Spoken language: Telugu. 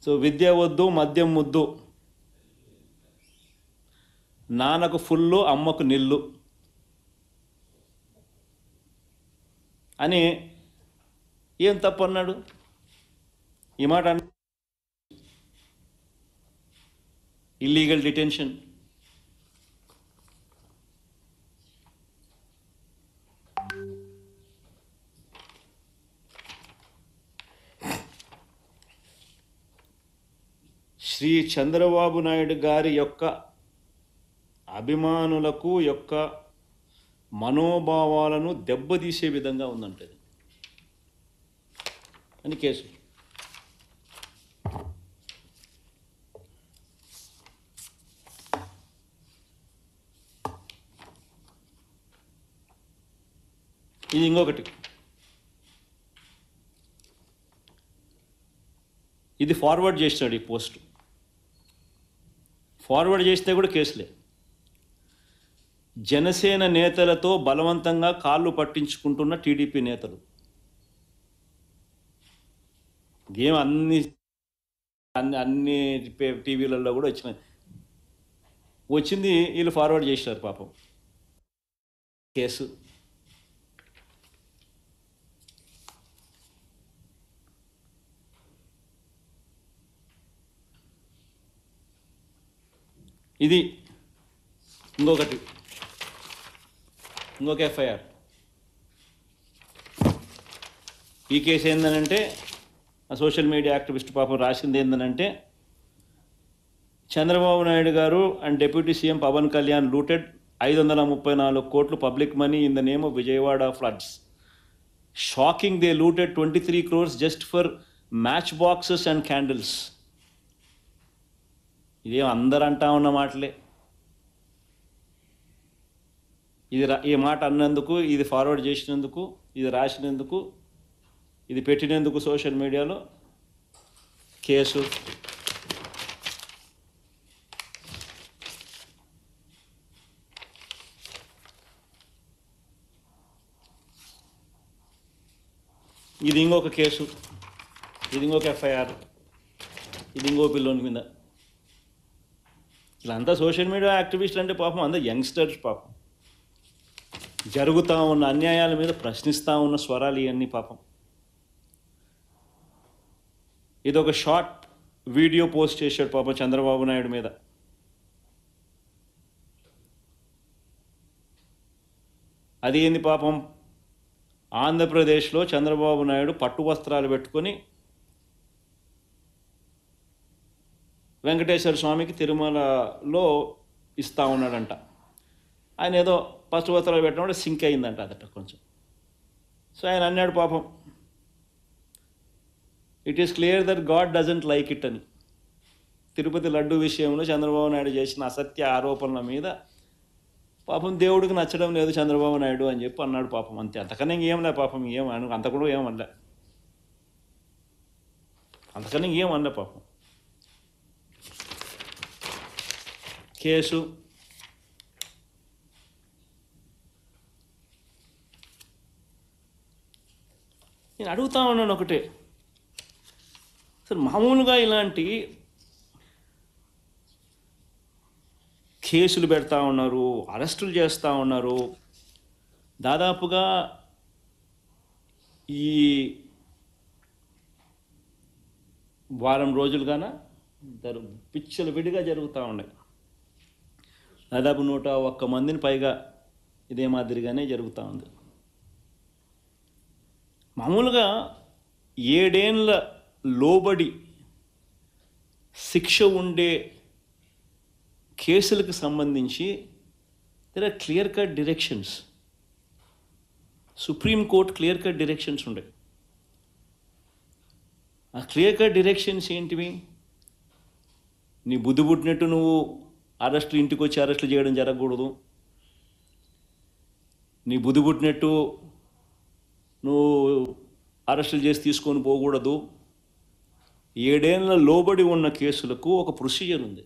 సో విద్య వద్దు మద్యం ముద్దు, నాన్నకు ఫుల్లు అమ్మకు నిల్లు అని ఏం తప్పు అన్నాడు? ఈ మాట ఇల్లీగల్ డిటెన్షన్. శ్రీ చంద్రబాబు నాయుడు గారి యొక్క అభిమానులకు యొక్క మనోభావాలను దెబ్బతీసే విధంగా ఉందంటది అని కేసు. ఇది ఇంకొకటి, ఇది ఫార్వర్డ్ చేసినాడు ఈ పోస్ట్. ఫార్వర్డ్ చేస్తే కూడా కేసులే. జనసేన నేతలతో బలవంతంగా కాళ్ళు పట్టించుకుంటున్న టీడీపీ నేతలు. ఏం అన్ని అన్ని టీవీలలో కూడా వచ్చింది, వీళ్ళు ఫార్వర్డ్ చేసినారు పాపం కేసు. ఇది ఇంకొక ఎఫ్ఐఆర్. ఈ కేసు ఏందనంటే, ఆ సోషల్ మీడియా యాక్టివిస్ట్ పాపం రాసింది ఏందనంటే, చంద్రబాబు నాయుడు గారు and deputy CM Pavan Kalyan looted 534 కోట్లు public money in the name of Vijayawada floods. Shocking, they looted 23 crores just for match boxes and candles. ఇదేం అందరు అంటా ఉన్న మాటలే. ఈ మాట అన్నందుకు, ఇది ఫార్వర్డ్ చేసినందుకు, ఇది రాసినందుకు, ఇది పెట్టినందుకు సోషల్ మీడియాలో కేసు. ఇది ఇంకొక కేసు, ఇది ఇంకొక ఎఫ్ఐఆర్, ఇది ఇంకో పిల్లోని మీద. ఇలాంతా సోషల్ మీడియా యాక్టివిస్టులు అంటే పాపం అందరూ యంగ్స్టర్స్. పాపం జరుగుతూ ఉన్న అన్యాయాల మీద ప్రశ్నిస్తూ ఉన్న స్వరాలు ఇవన్నీ పాపం. ఇది ఒక షార్ట్ వీడియో పోస్ట్ చేశాడు పాపం చంద్రబాబు నాయుడు మీద. అది ఏంది పాపం, ఆంధ్రప్రదేశ్లో చంద్రబాబు నాయుడు పట్టు వస్త్రాలు పెట్టుకొని వెంకటేశ్వర స్వామికి తిరుమలలో ఇస్తూ ఉన్నాడంట. ఆయన ఏదో పట్టు వస్త్రాలు పెట్టినప్పుడు సింక్ అయిందంట అదట కొంచెం. సో ఆయన అన్నాడు పాపం, it is clear that God doesn't like it అని. తిరుపతి లడ్డు విషయంలో చంద్రబాబు నాయుడు చేసిన అసత్య ఆరోపణల మీద పాపం దేవుడికి నచ్చడం లేదు చంద్రబాబు నాయుడు అని చెప్పి అన్నాడు పాపం. అంతే, అంతకన్నా ఇంకేం లే పాపం. అంత కూడా ఏమనలే, అంతకన్నా ఇంకేం అనలే పాపం. కేసు. నేను అడుగుతా ఉన్నాను ఒకటే, అసలు మామూలుగా ఇలాంటి కేసులు పెడతా ఉన్నారు, అరెస్టులు చేస్తూ ఉన్నారు. దాదాపుగా ఈ వారం రోజులుగాన పిచ్చలు విడిగా జరుగుతూ ఉన్నాయి. దాదాపు 101 మందిని పైగా ఇదే మాదిరిగానే జరుగుతూ ఉంది. మామూలుగా 7 ఏళ్ళ లోబడి శిక్ష ఉండే కేసులకు సంబంధించి there are clear cut directions. Supreme court clear cut directions ఉండే. ఆ క్లియర్ కట్ డిరెక్షన్స్ ఏంటివి? నీ బుద్ధి పుట్టినట్టు నువ్వు అరెస్టులు, ఇంటికి వచ్చి అరెస్టులు చేయడం జరగకూడదు. నీ బుద్ధి పుట్టినట్టు నువ్వు అరెస్టులు చేసి తీసుకొని పోకూడదు. 7 ఏళ్ళ లోబడి ఉన్న కేసులకు ఒక ప్రొసీజర్ ఉంది.